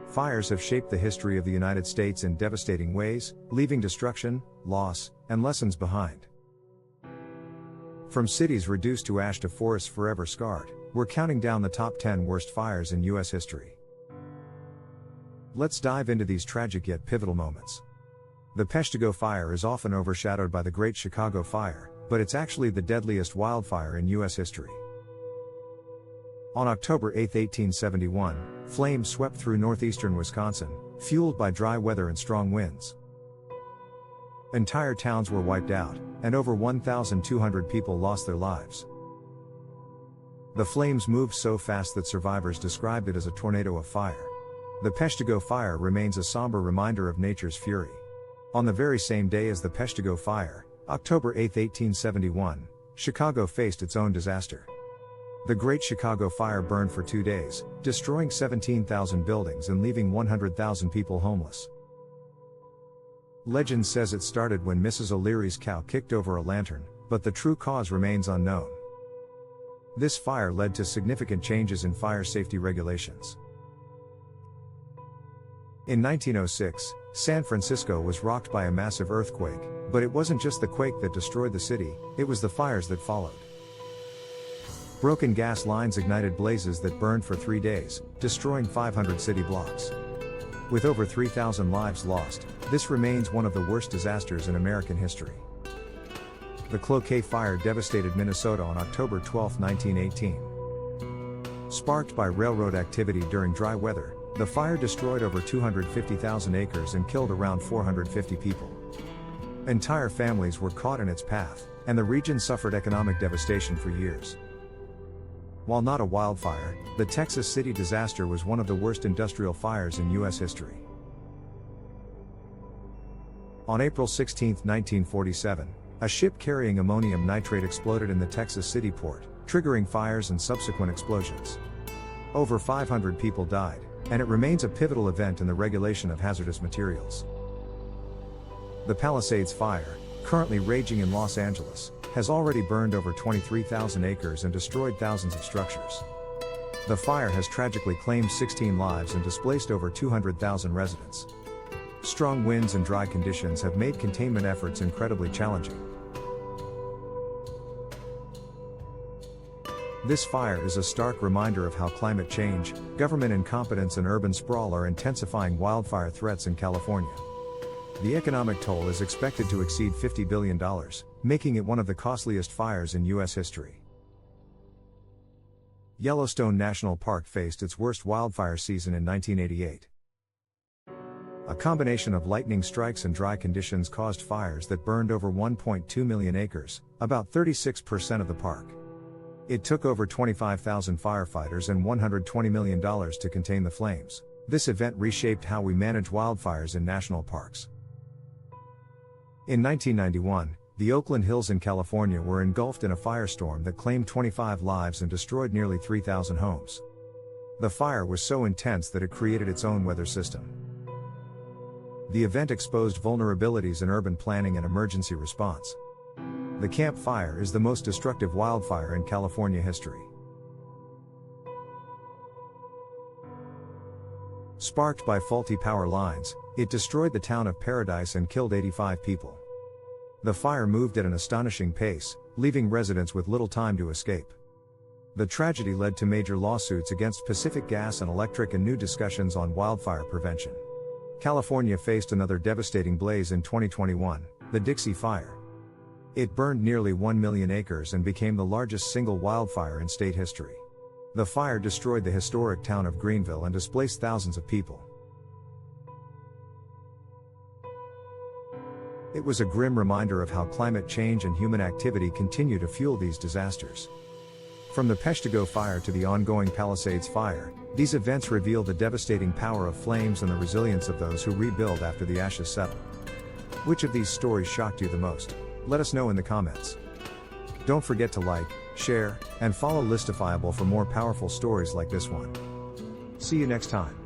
Fires have shaped the history of the United States in devastating ways, leaving destruction, loss, and lessons behind. From cities reduced to ash to forests forever scarred, we're counting down the top 10 worst fires in U.S. history. Let's dive into these tragic yet pivotal moments. The Peshtigo Fire is often overshadowed by the Great Chicago Fire, but it's actually the deadliest wildfire in U.S. history. On October 8, 1871, flames swept through northeastern Wisconsin, fueled by dry weather and strong winds. Entire towns were wiped out, and over 1,200 people lost their lives. The flames moved so fast that survivors described it as a tornado of fire. The Peshtigo Fire remains a somber reminder of nature's fury. On the very same day as the Peshtigo Fire, October 8, 1871, Chicago faced its own disaster. The Great Chicago Fire burned for 2 days, destroying 17,000 buildings and leaving 100,000 people homeless. Legend says it started when Mrs. O'Leary's cow kicked over a lantern, but the true cause remains unknown. This fire led to significant changes in fire safety regulations. In 1906, San Francisco was rocked by a massive earthquake, but it wasn't just the quake that destroyed the city, it was the fires that followed. Broken gas lines ignited blazes that burned for 3 days, destroying 500 city blocks. With over 3,000 lives lost, this remains one of the worst disasters in American history. The Cloquet Fire devastated Minnesota on October 12, 1918. Sparked by railroad activity during dry weather, the fire destroyed over 250,000 acres and killed around 450 people. Entire families were caught in its path, and the region suffered economic devastation for years. While not a wildfire, the Texas City disaster was one of the worst industrial fires in U.S. history. On April 16, 1947, a ship carrying ammonium nitrate exploded in the Texas City port, triggering fires and subsequent explosions. Over 500 people died, and it remains a pivotal event in the regulation of hazardous materials. The Palisades Fire, currently raging in Los Angeles, has already burned over 23,000 acres and destroyed thousands of structures. The fire has tragically claimed 16 lives and displaced over 200,000 residents. Strong winds and dry conditions have made containment efforts incredibly challenging. This fire is a stark reminder of how climate change, government incompetence and urban sprawl are intensifying wildfire threats in California. The economic toll is expected to exceed $50 billion, making it one of the costliest fires in U.S. history. Yellowstone National Park faced its worst wildfire season in 1988. A combination of lightning strikes and dry conditions caused fires that burned over 1.2 million acres, about 36% of the park. It took over 25,000 firefighters and $120 million to contain the flames. This event reshaped how we manage wildfires in national parks. In 1991, the Oakland Hills in California were engulfed in a firestorm that claimed 25 lives and destroyed nearly 3,000 homes. The fire was so intense that it created its own weather system. The event exposed vulnerabilities in urban planning and emergency response. The Camp Fire is the most destructive wildfire in California history. Sparked by faulty power lines, it destroyed the town of Paradise and killed 85 people. The fire moved at an astonishing pace, leaving residents with little time to escape. The tragedy led to major lawsuits against Pacific Gas and Electric and new discussions on wildfire prevention. California faced another devastating blaze in 2021, the Dixie Fire. It burned nearly 1 million acres and became the largest single wildfire in state history. The fire destroyed the historic town of Greenville and displaced thousands of people. It was a grim reminder of how climate change and human activity continue to fuel these disasters. From the Peshtigo Fire to the ongoing Palisades Fire, these events reveal the devastating power of flames and the resilience of those who rebuild after the ashes settle. Which of these stories shocked you the most? Let us know in the comments. Don't forget to like, share, and follow Listifyable for more powerful stories like this one. See you next time.